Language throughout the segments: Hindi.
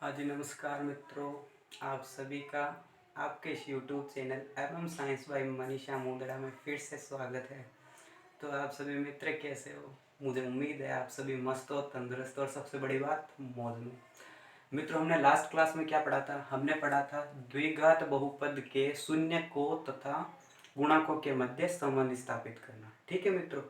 हाँ जी, नमस्कार मित्रों। आप सभी का आपके इस यूट्यूब चैनल एवं साइंस बाय मनीषा मुंदड़ा में फिर से स्वागत है। तो आप सभी मित्र कैसे हो? मुझे उम्मीद है आप सभी मस्त हो, तंदुरुस्त और सबसे बड़ी बात मौज में। मित्रों, हमने लास्ट क्लास में क्या पढ़ा था? हमने पढ़ा था द्विघात बहुपद के शून्य को तथा गुणकों के मध्य संबंध स्थापित करना। ठीक है मित्रों,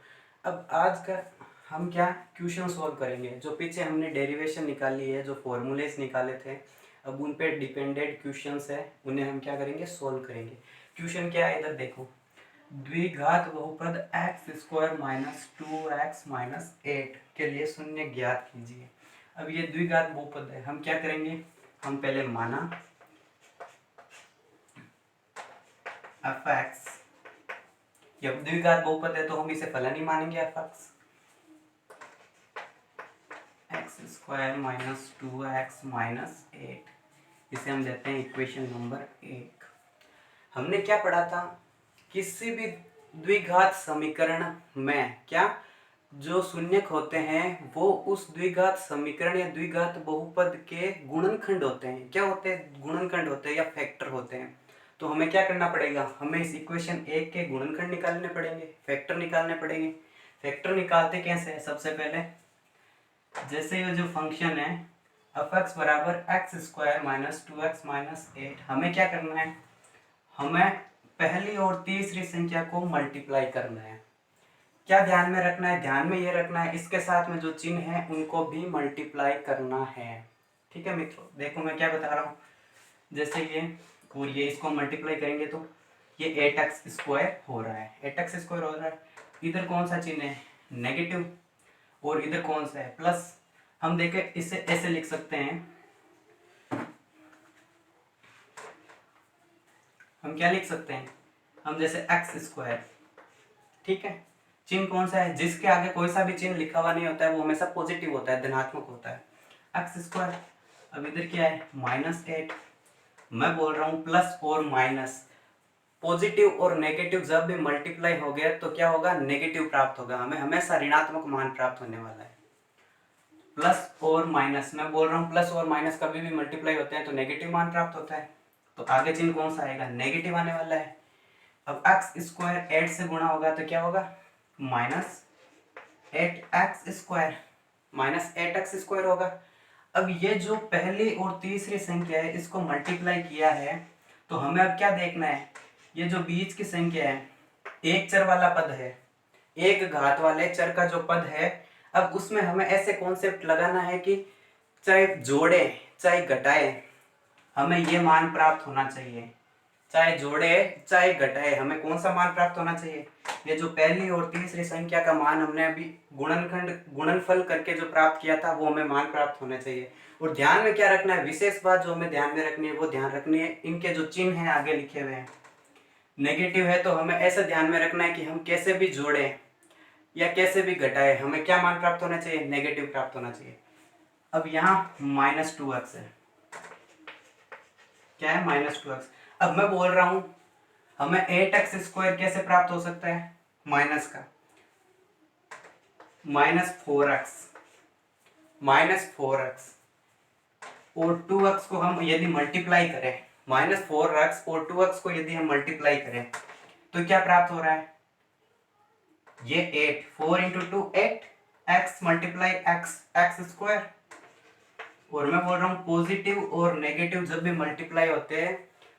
अब आज का हम क्या क्वेश्चन सॉल्व करेंगे। जो पीछे हमने डेरिवेशन निकाली है, जो फॉर्मूलेस निकाले थे, अब उन पे डिपेंडेंट क्वेश्चंस है, उन्हें हम क्या करेंगे, सॉल्व करेंगे। क्वेश्चन क्या है, इधर देखो। द्विघात बहुपद x square minus 2x minus 8 के लिए शून्य ज्ञात कीजिए। अब ये द्विघात बहुपद है, हम क्या करेंगे, हम पहले माना एफ एक्स, जब द्विघात बहुपद है तो हम इसे फलन ही मानेंगे F x square minus 2x minus 8। इसे हम देते हैं इक्वेशन नंबर 1। हमने क्या पढ़ा था, किसी भी द्विघात समीकरण में क्या जो शून्यक होते हैं वो उस द्विघात समीकरण या द्विघात बहुपद के गुणनखंड होते हैं। क्या होते हैं? गुणनखंड होते हैं या फैक्टर होते हैं। तो हमें क्या करना पड़ेगा, हमें इस इक्वेशन 1 के गुणनखंड निकालने पड़ेंगे, फैक्टर निकालने पड़ेंगे। फैक्टर निकालते कैसे है? सबसे पहले जैसे ये जो फंक्शन है एफ एक्स बराबर x square minus 2x minus 8, हमें क्या करना है, हमें पहली और तीसरी संख्या को मल्टीप्लाई करना है। क्या ध्यान में रखना है? ध्यान में ये रखना है इसके साथ में जो चिन्ह है उनको भी मल्टीप्लाई करना है। ठीक है मित्रों, देखो मैं क्या बता रहा हूँ। जैसे ये और ये, इसको मल्टीप्लाई करेंगे तो ये 8x स्क्वायर हो रहा है, 8x स्क्वायर हो रहा है। इधर कौन सा चिन्ह है? नेगेटिव। और इधर कौन सा है? प्लस। हम देखें, इसे ऐसे लिख सकते हैं, हम क्या लिख सकते हैं, हम जैसे एक्स स्क्वायर, ठीक है, चिन्ह कौन सा है? जिसके आगे कोई सा भी चिन्ह लिखा हुआ नहीं होता है वो हमेशा पॉजिटिव होता है, धनात्मक होता है, एक्स स्क्वायर। अब इधर क्या है? माइनस 8। मैं बोल रहा हूँ प्लस और माइनस, पॉजिटिव और नेगेटिव जब भी मल्टीप्लाई हो गया तो क्या होगा? नेगेटिव प्राप्त होगा, हमें हमेशा ऋणात्मक मान प्राप्त होने वाला है। प्लस और माइनस, मैं बोल रहा हूँ प्लस और माइनस कभी भी मल्टीप्लाई होते हैं तो नेगेटिव मान प्राप्त होता है, तो आगे चिन्ह कौन सा आएगा? नेगेटिव आने वाला है। अब एक्स स्क्वायर 8 से गुणा होगा तो क्या होगा? Minus 8x square, minus 8x square होगा। अब ये जो पहली और तीसरी संख्या है इसको मल्टीप्लाई किया है तो हमें अब क्या देखना है, ये जो बीच की संख्या है, एक चर वाला पद है, एक घात वाले चर का जो पद है, अब उसमें हमें ऐसे कॉन्सेप्ट लगाना है कि चाहे जोड़े चाहे घटाए हमें ये मान प्राप्त होना चाहिए। चाहे जोड़े चाहे घटाए हमें कौन सा मान प्राप्त होना चाहिए? ये जो पहली और तीसरी संख्या का मान हमने अभी गुणनफल करके जो प्राप्त किया था वो हमें मान प्राप्त होना चाहिए। और ध्यान में क्या रखना है, विशेष बात जो हमें ध्यान में रखनी है वो ध्यान रखनी है, इनके जो चिन्ह हैं आगे लिखे हुए हैं नेगेटिव है तो हमें ऐसा ध्यान में रखना है कि हम कैसे भी जोड़े या कैसे भी घटाए हमें क्या मान प्राप्त होना चाहिए? नेगेटिव प्राप्त होना चाहिए। अब यहाँ माइनस 2x है, क्या है? Minus 2x। अब मैं बोल रहा हूं हमें 8x स्क्वायर कैसे प्राप्त हो सकता है? माइनस का -4x, -4x और 2x को हम यदि मल्टीप्लाई करें, -4x और 2x को यदि हम मल्टीप्लाई करें तो क्या प्राप्त हो रहा है? ये 8, 4 into 2 8, x multiply x square. और मैं बोल रहा हूँ पॉजिटिव और नेगेटिव जब भी मल्टीप्लाई होते हैं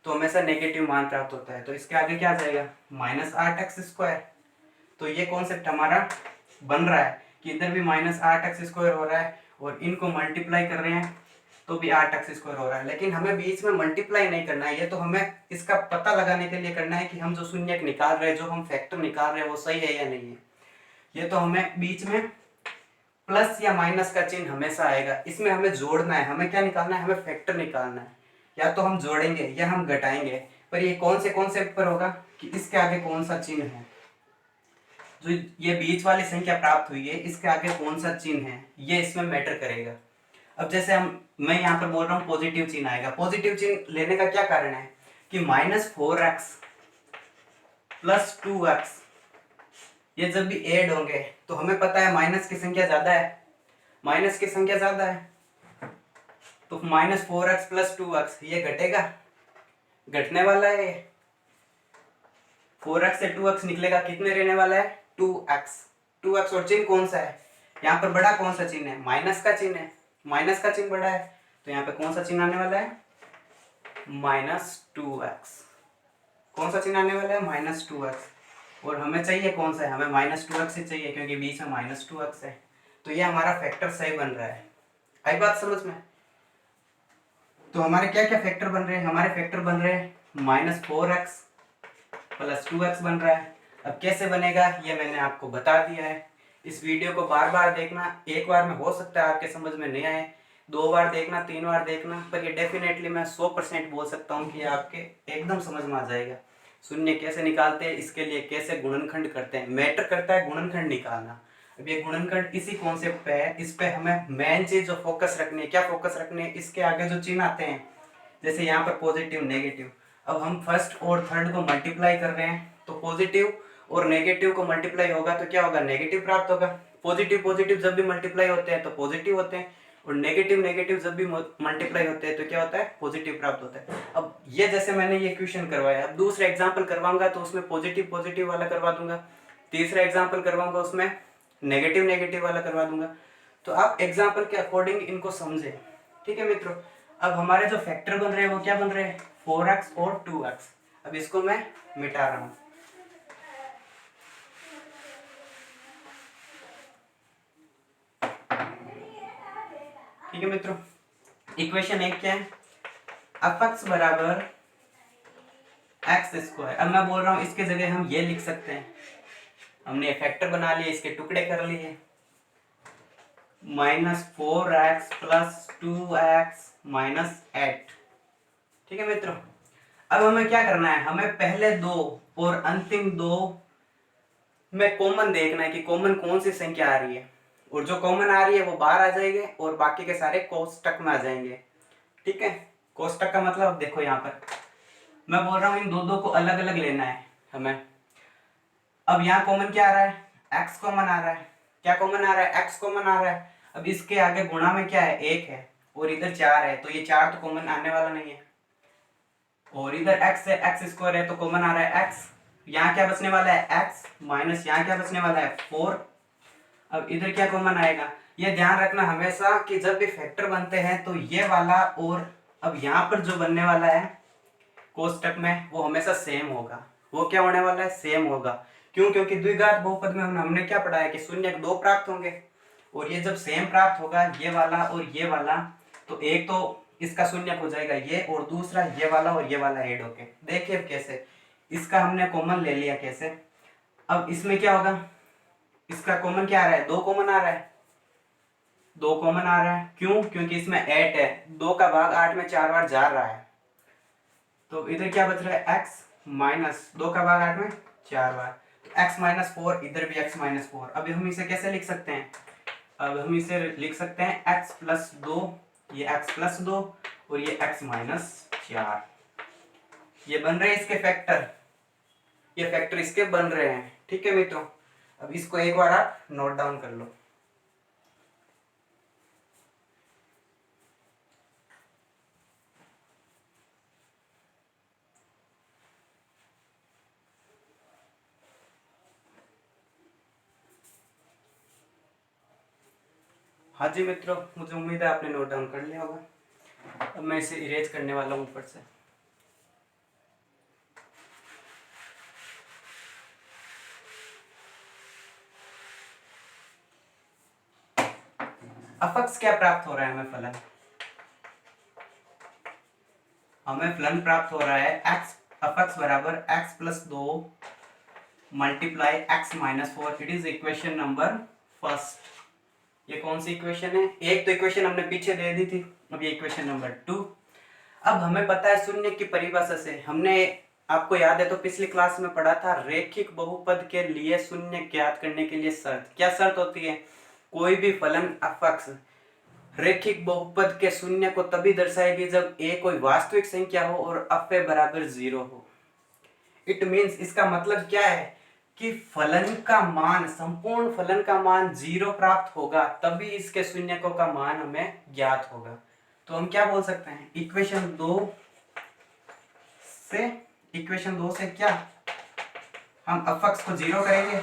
तो हमेशा नेगेटिव मान प्राप्त होता है, तो इसके आगे क्या आ जाएगा? -8x square. तो ये कॉन्सेप्ट हमारा बन रहा है कि इधर भी -8x स्क्वायर हो रहा है और इनको मल्टीप्लाई कर रहे हैं तो भी 8x स्क्वायर हो रहा है, लेकिन हमें बीच में मल्टीप्लाई नहीं करना है। ये तो हमें इसका पता लगाने के लिए करना है कि हम जो शून्यक निकाल रहे हैं, जो हम फैक्टर निकाल रहे हैं वो सही है या नहीं है। ये तो हमें बीच में प्लस या माइनस का चिन्ह हमेशा आएगा, इसमें हमें जोड़ना है, हमें क्या निकालना है? हमें फैक्टर निकालना है। या तो हम जोड़ेंगे या हम घटाएंगे, पर ये कौन से कॉन्सेप्ट पर होगा कि इसके आगे कौन सा चिन्ह है, जो ये बीच वाली संख्या प्राप्त हुई है इसके आगे कौन सा चिन्ह है, ये इसमें मैटर करेगा। अब जैसे मैं यहाँ पर बोल रहा हूँ पॉजिटिव चिन्ह आएगा, पॉजिटिव चिन्ह लेने का क्या कारण है कि -4x प्लस 2x ये जब भी ऐड होंगे तो हमें पता है माइनस की संख्या ज्यादा है, माइनस की संख्या ज्यादा है, तो -4x + 2x ये घटेगा, घटने वाला है। 4x से 2x निकलेगा, कितने रहने वाला है 2x। 2x और चिन्ह कौन सा है यहाँ पर, बड़ा कौन सा चिन्ह है, माइनस का चिन्ह है, माइनस का चिन्ह बड़ा है, तो यहाँ पे कौन सा चिन्ह आने वाला है -2x। कौन सा चिन्ह आने वाला है -2x। और हमें चाहिए कौन सा है, हमें -2x ही चाहिए क्योंकि बीच में -2x है। तो ये हमारा फैक्टर सही बन रहा है। आई बात समझ में। तो हमारे क्या क्या फैक्टर बन रहे हैं, हमारे फैक्टर बन रहे हैं -4x + 2x बन रहा है। अब कैसे बनेगा ये मैंने आपको बता दिया है। इस वीडियो को बार बार देखना, एक बार में हो सकता है आपके समझ में नहीं आए, 2 बार देखना, 3 बार देखना, पर ये डेफिनेटली मैं 100% बोल सकता हूँ कि आपके एकदम समझ में आ जाएगा। शून्य कैसे निकालते हैं, इसके लिए कैसे गुणनखंड करते हैं, मैटर करता है गुणनखंड निकालना। अब ये गुणनखंड इसी कॉन्सेप्ट पे है, इस पे हमें मेन चीज जो फोकस रखनी है, क्या फोकस रखनी है, इसके आगे जो चिन्ह आते हैं, जैसे यहाँ पर पॉजिटिव नेगेटिव। अब हम फर्स्ट और थर्ड को मल्टीप्लाई कर रहे हैं, तो पॉजिटिव और नेगेटिव को मल्टीप्लाई होगा तो क्या होगा, नेगेटिव प्राप्त होगा। पॉजिटिव पॉजिटिव जब भी मल्टीप्लाई होते हैं तो पॉजिटिव होते हैं, और नेगेटिव नेगेटिव जब भी मल्टीप्लाई होते हैं तो क्या होता है, पॉजिटिव प्राप्त होता है। अब ये जैसे मैंने ये क्वेश्चन करवाया, अब दूसरा एग्जाम्पल करवाऊंगा तो उसमें पॉजिटिव पॉजिटिव वाला करवा दूंगा, तीसरा एग्जाम्पल करवाऊंगा उसमें नेगेटिव नेगेटिव वाला करवा दूंगा। तो आप एग्जाम्पल के अकॉर्डिंग इनको समझे, ठीक है मित्रों। अब हमारे जो फैक्टर बन रहे हैं वो क्या बन रहे हैं, 4x और 2x। अब इसको मैं मिटा रहा हूँ। ठीक है मित्रों, इक्वेशन 1 क्या है, f(x) = x²। अब मैं बोल रहा हूँ इसके जगह हम ये लिख सकते हैं, हमने फैक्टर बना लिए, इसके टुकड़े कर लिए, -4x + 2x - 8। ठीक है मित्रों। अब हमें क्या करना है, हमें पहले दो और अंतिम दो में कॉमन देखना है कि कॉमन कौन सी संख्या आ रही है, और जो कॉमन आ रही है वो बाहर आ जाएंगे और बाकी के सारे कोष्टक में आ जाएंगे। ठीक है, कोष्टक का मतलब देखो यहाँ पर मैं बोल रहा हूँ इन दो को अलग अलग लेना है हमें। अब यहाँ कॉमन क्या आ रहा है, x कॉमन आ रहा है। क्या कॉमन आ रहा है, x कॉमन आ रहा है। अब इसके आगे गुणा में क्या है, 1 है और इधर 4 है, तो ये 4 तो कॉमन आने वाला नहीं है। और इधर x है, x² है तो कॉमन आ रहा है x। यहाँ क्या बचने वाला है, x माइनस यहाँ क्या बचने वाला है 4। अब इधर क्या कॉमन आएगा, ये ध्यान रखना हमेशा कि जब भी फैक्टर बनते हैं तो ये वाला और अब यहाँ पर जो बनने वाला है कोष्टक में वो हमेशा सेम होगा। वो क्या होने वाला है, सेम होगा। क्यों, क्योंकि द्विघात बहुपद में हमने क्या पढ़ा है कि शून्य 2 प्राप्त होंगे, और ये जब सेम प्राप्त होगा ये वाला और ये वाला, तो एक तो इसका शून्य हो जाएगा ये, और दूसरा ये वाला और ये वाला ऐड होके। देखिए कैसे, इसका हमने कॉमन ले लिया कैसे। अब इसमें क्या होगा, इसका कॉमन क्या आ रहा है, 2 कॉमन आ रहा है, 2 कॉमन आ रहा है। क्यों, क्योंकि इसमें 8 है, 2 का भाग 8 में 4 बार जा रहा है, तो इधर क्या बच रहा है, x माइनस 2 का भाग 8 में 4 बार, x - 4, इधर भी x - 4। अब हम इसे कैसे लिख सकते हैं, अब हम इसे लिख सकते हैं x + 2, ये x + 2 और ये x - 4। ये बन रहे हैं इसके फैक्टर, ये फैक्टर इसके बन रहे हैं। ठीक है मित्रों, अब इसको एक बार आप नोट डाउन कर लो। हाँ जी मित्रों, मुझे उम्मीद है आपने नोट डाउन कर लिया होगा। अब मैं इसे इरेज करने वाला हूँ ऊपर से। अपक्ष क्या प्राप्त हो रहा है, हमें फलन, हमें फलन प्राप्त हो रहा है x अपक्ष = x + 2 × x - 4। It is equation number first. ये कौन सी इक्वेशन है, एक तो इक्वेशन हमने पीछे दे दी थी, अब ये इक्वेशन नंबर 2। अब हमें पता है शून्य की परिभाषा से, हमने आपको याद है तो पिछली क्लास में पढ़ा था, रेखिक बहुपद के लिए शून्य ज्ञात करने के लिए शर्त, क्या शर्त होती है, कोई भी फलन अपक्ष रेखिक बहुपद के शून्य को तभी दर्शाएगी जब a कोई वास्तविक संख्या हो और अव्यय बराबर 0 हो। इट मीन्स, इसका मतलब क्या है कि फलन का मान, संपूर्ण फलन का मान 0 प्राप्त होगा तभी इसके शून्यकों का मान हमें ज्ञात होगा। तो हम क्या बोल सकते हैं, इक्वेशन दो से क्या हम अफक्स को जीरो करेंगे,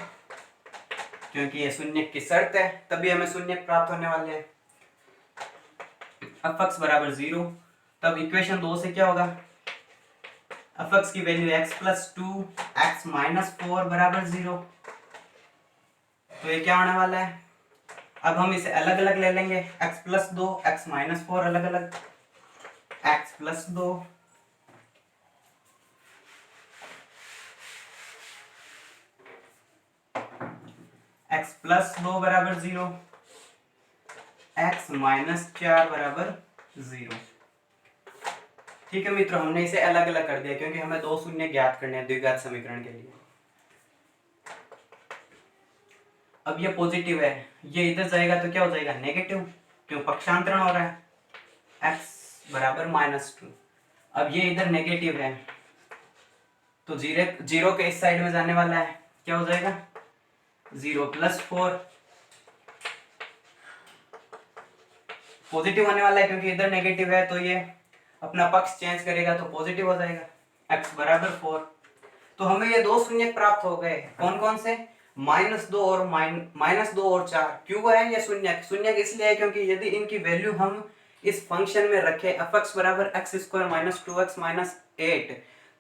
क्योंकि ये शून्य की शर्त है, तभी हमें शून्य प्राप्त होने वाले हैं। अफक्स बराबर जीरो, तब इक्वेशन 2 से क्या होगा, अफक्स की value x plus 2 x minus 4 बराबर 0। तो ये क्या होने वाला है, अब हम इसे अलग अलग ले लेंगे, x प्लस 2 x माइनस 4 अलग अलग, x प्लस 2 x प्लस 2 बराबर 0, x माइनस 4 बराबर 0। ठीक है मित्रों, हमने इसे अलग अलग कर दिया क्योंकि हमें दो शून्य ज्ञात करने हैं द्विघात समीकरण के लिए। अब ये पॉजिटिव है, ये इधर जाएगा तो क्या हो जाएगा, नेगेटिव, क्यों, पक्षांतरण हो रहा है, x बराबर -2। अब ये इधर नेगेटिव है तो जीरो के इस साइड में जाने वाला है, क्या हो जाएगा 0 प्लस 4, पॉजिटिव होने वाला है क्योंकि इधर नेगेटिव है, तो ये अपना पक्ष चेंज करेगा तो पॉजिटिव हो जाएगा, x बराबर 4। तो हमें ये दो शून्य प्राप्त हो गए, कौन कौन से, -2 और -2 और 4। क्यों है ये शून्य, शून्य इसलिए है क्योंकि यदि इनकी वैल्यू हम इस फंक्शन में रखें f(x बराबर x² माइनस 2x माइनस 8),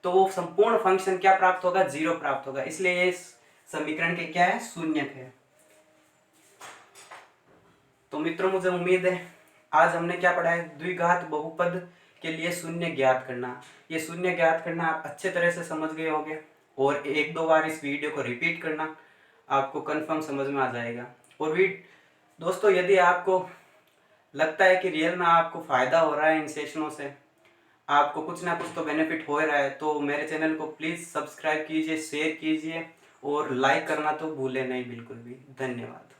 तो वो संपूर्ण फंक्शन क्या प्राप्त होगा, 0 प्राप्त होगा, इसलिए ये समीकरण के क्या है, शून्य है। तो मित्रों मुझे उम्मीद है आज हमने क्या पढ़ा है, द्विघात बहुपद के लिए शून्य ज्ञात करना। ये शून्य ज्ञात करना आप अच्छे तरह से समझ गए होंगे, और एक दो बार इस वीडियो को रिपीट करना, आपको कंफर्म समझ में आ जाएगा। और दोस्तों यदि आपको लगता है कि रियल में आपको फ़ायदा हो रहा है इन सेशनों से, आपको कुछ ना कुछ तो बेनिफिट हो रहा है, तो मेरे चैनल को प्लीज़ सब्सक्राइब कीजिए, शेयर कीजिए और लाइक करना तो भूलें नहीं बिल्कुल भी। धन्यवाद।